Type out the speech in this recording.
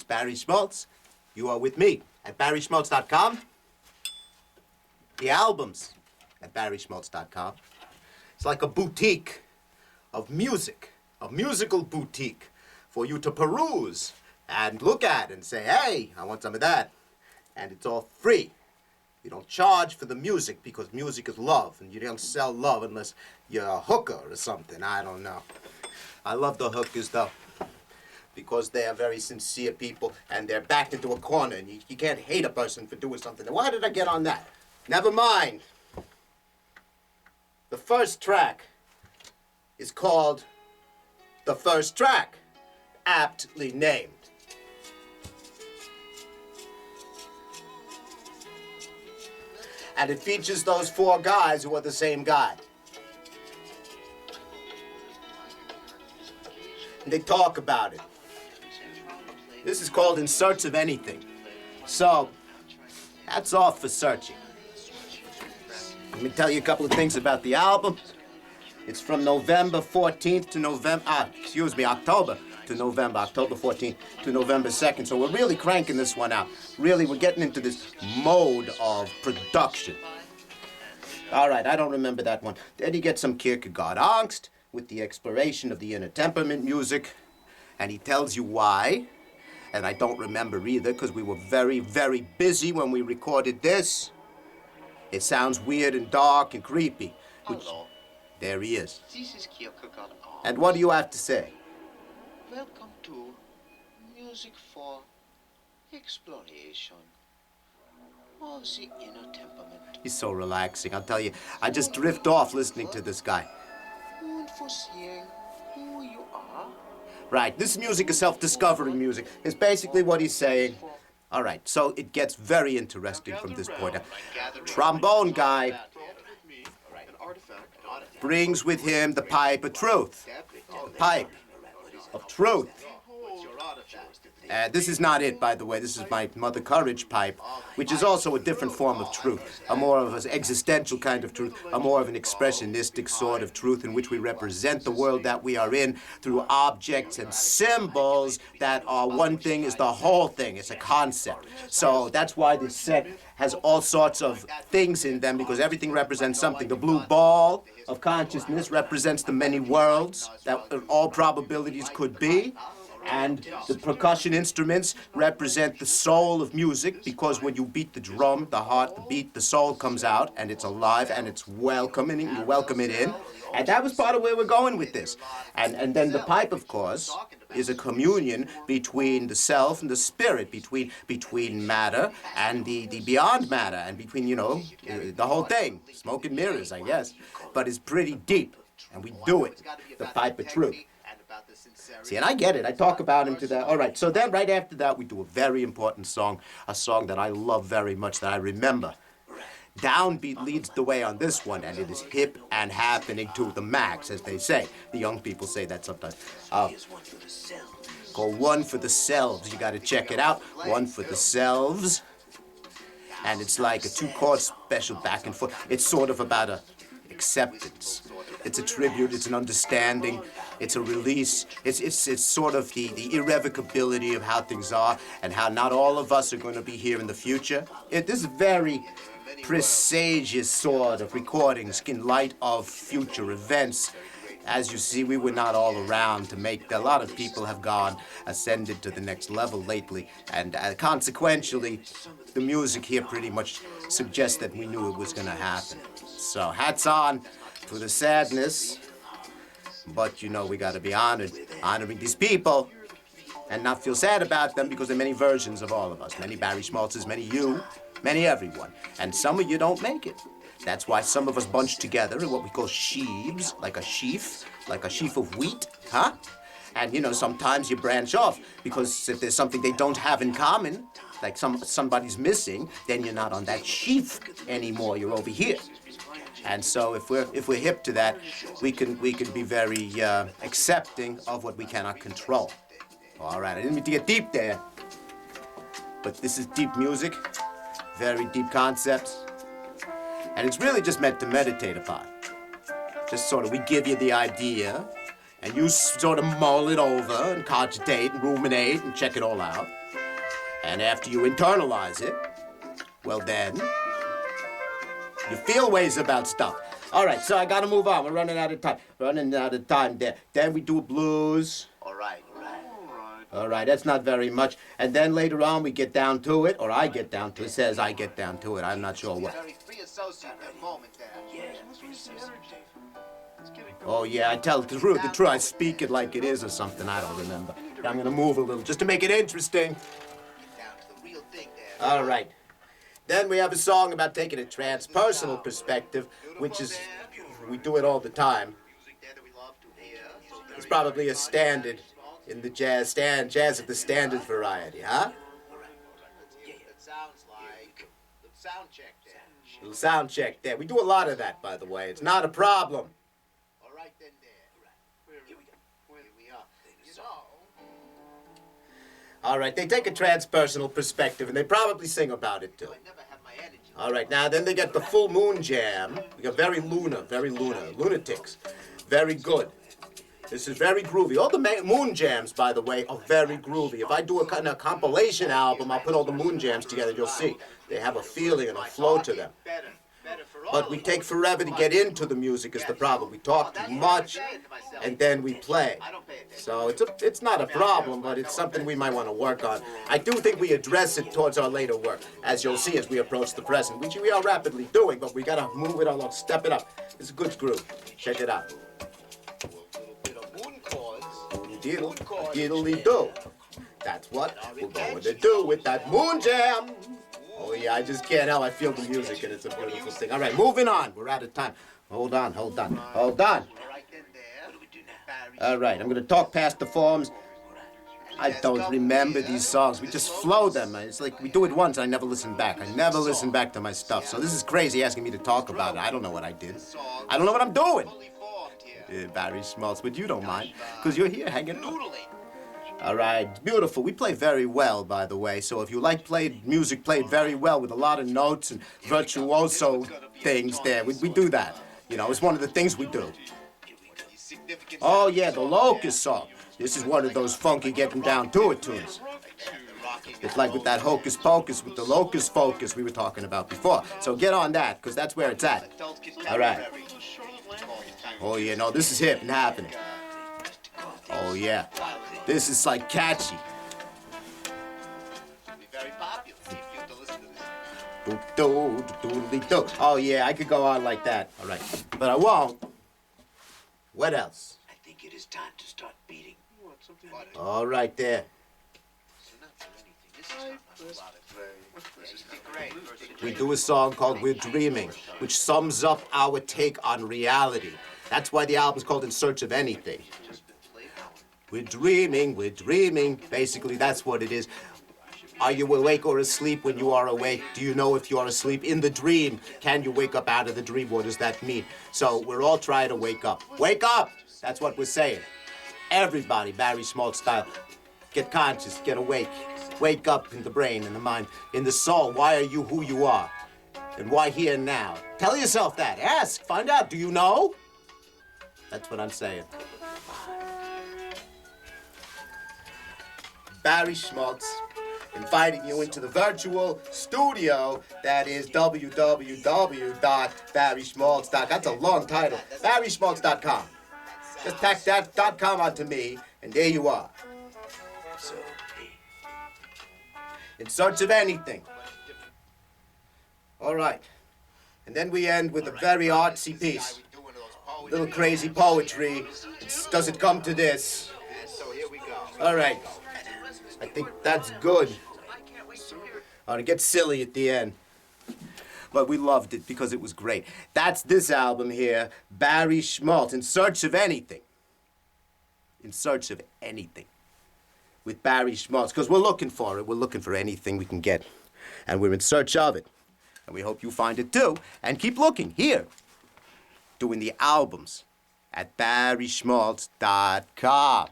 Barry Schmaltz. You are with me at barryschmaltz.com. The albums at barryschmaltz.com. It's like a boutique of music, a musical boutique for you to peruse and look at and say, hey, I want some of that. And it's all free. You don't charge for the music because music is love, and you don't sell love unless you're a hooker or something. I don't know. I love the hookers, though, because they are very sincere people, and they're backed into a corner, and you can't hate a person for doing something. Why did I get on that? Never mind. The first track is called The First Track, aptly named. And it features those four guys who are the same guy. And they talk about it. This is called In Search of Anything. So, that's all for searching. Let me tell you a couple of things about the album. It's from November 14th to October to November 14th to November 2nd. So we're really cranking this one out. Really, we're getting into this mode of production. All right, I don't remember that one. Then you get some Kierkegaard angst with the exploration of the inner temperament music. And he tells you why. And I don't remember either, because we were very, very busy when we recorded this. It sounds weird and dark and creepy. Which, there he is. This is Kierkegaard. And what do you have to say? Welcome to Music for Exploration of the Inner Temperament. He's so relaxing, I'll tell you. I just drift off listening to this guy. And for seeing who you are. Right, this music is self-discovery music. It's basically what he's saying. All right, so it gets very interesting from this point on. Trombone guy brings with him the pipe of truth. The pipe of truth. This is not it, by the way. This is my Mother Courage pipe, which is also a different form of truth, a more of an existential kind of truth, a more of an expressionistic sort of truth in which we represent the world that we are in through objects and symbols that are one thing is the whole thing. It's a concept. So that's why this set has all sorts of things in them, because everything represents something. The blue ball of consciousness represents the many worlds that all probabilities could be. And the percussion instruments represent the soul of music, because when you beat the drum, the heart, the beat, the soul comes out, and it's alive, and it's welcoming, you welcome it in. And that was part of where we're going with this. And then the pipe, of course, is a communion between the self and the spirit, between matter and the beyond matter, and between, you know, the whole thing. Smoke and mirrors, I guess. But it's pretty deep, and we do it. The pipe of truth. See, and I get it. I talk about him to that. All right, so then right after that, we do a very important song, a song that I love very much, that I remember. Downbeat leads the way on this one, and it is hip and happening to the max, as they say. The young people say that sometimes. Called One for the Selves. You got to check it out. One for the Selves. And it's like a two-chord special back and forth. It's sort of about a acceptance. It's a tribute, it's an understanding, it's a release. It's sort of the irrevocability of how things are and how not all of us are going to be here in the future. This is very presagious sort of recordings in light of future events. As you see, we were not all around to make. A lot of people have ascended to the next level lately, and consequentially, the music here pretty much suggests that we knew it was going to happen. So hats on for the sadness, but you know we got to be honoring these people, and not feel sad about them, because there are many versions of all of us, many Barry Schmaltzes, many you, many everyone, and some of you don't make it. That's why some of us bunch together in what we call sheaves, like a sheaf of wheat, huh? And you know, sometimes you branch off, because if there's something they don't have in common, like somebody's missing, then you're not on that sheaf anymore, you're over here. And so if we're hip to that, we can be very accepting of what we cannot control. All right, I didn't mean to get deep there, but this is deep music, very deep concepts, and it's really just meant to meditate upon. Just sort of, we give you the idea, and you sort of mull it over and cogitate and ruminate and check it all out. And after you internalize it, well then, you feel ways about stuff. All right, so I gotta move on. We're running out of time. Running out of time there. Then we do a blues. All right. All right, that's not very much. And then later on we get down to it, or I get down to it. It says I get down to it. I'm not sure what. Very free associate moment there. Oh yeah, I tell the truth. I speak it like it is or something. I don't remember. I'm gonna move a little just to make it interesting. Down to the real thing there. All right. Then we have a song about taking a transpersonal perspective, which is, we do it all the time. Music there that we love to hear. It's probably a standard in the jazz of the standard variety, huh? It sounds like the sound check there. Little sound check there. We do a lot of that, by the way. It's not a problem. All right then there. Here we go. Here we are. So, All right, they take a transpersonal perspective, and they probably sing about it, too. I never have my energy. All right, now then they get the full moon jam. We got very lunar, lunatics. Very good. This is very groovy. All the moon jams, by the way, are very groovy. If I do a kind of compilation album, I'll put all the moon jams together. You'll see. They have a feeling and a flow to them. Better for all. But we take forever to get into the music is the problem. We talk too much, and then we play. So it's not a problem, but it's something we might want to work on. I do think we address it towards our later work, as you'll see as we approach the present, which we are rapidly doing, but we got to move it along, step it up. It's a good groove. Check it out. Moon chords. Diddly-do. That's what we're going to do with that moon jam. Oh, yeah, I just can't help. I feel the music, and it's a beautiful thing. All right, moving on. We're out of time. Hold on. All right then there. What do we do now? All right, I'm going to talk past the forms. I don't remember these songs. We just flow them. It's like we do it once, and I never listen back. I never listen back to my stuff. So this is crazy asking me to talk about it. I don't know what I did. I don't know what I'm doing. Fully formed here. Barry Schmaltz, but you don't mind, because you're here hanging out. Noodling. All right, beautiful. We play very well, by the way. So if you like music played very well with a lot of notes and virtuoso things there, we do that. You know, it's one of the things we do. Oh, yeah, the Locust song. This is one of those funky getting down to it tunes. It's like with that Hocus Pocus, with the Locust Focus we were talking about before. So get on that, because that's where it's at. All right. Oh, yeah, no, this is hip and happening. Oh, yeah. This is like catchy. Very popular. See if you have to listen to this. Do-do-do-do-do. Oh, yeah, I could go on like that. All right. But I won't. What else? I think it is time to start beating. You want something? All right there. We do a song called We're Dreaming, which sums up our take on reality. That's why the album's called In Search of Anything. We're dreaming, we're dreaming. Basically, that's what it is. Are you awake or asleep when you are awake? Do you know if you are asleep in the dream? Can you wake up out of the dream? What does that mean? So we're all trying to wake up. Wake up! That's what we're saying. Everybody, Barry Schmaltz style. Get conscious, get awake. Wake up in the brain, in the mind, in the soul. Why are you who you are? And why here and now? Tell yourself that. Ask, find out. Do you know? That's what I'm saying. Barry Schmaltz, inviting you into the virtual studio. That is www.barryschmaltz.com. That's a long title. barryschmaltz.com. Just tack that .com onto me, and there you are. In search of anything. All right. And then we end with a very artsy piece. Little crazy poetry. Does it come to this? So here we go. All right. I think that's good. It gets silly at the end. But we loved it because it was great. That's this album here, Barry Schmaltz, In Search of Anything. In Search of Anything. With Barry Schmaltz, because we're looking for it. We're looking for anything we can get. And we're in search of it. And we hope you find it too. And keep looking here. Doing the albums at barryschmaltz.com.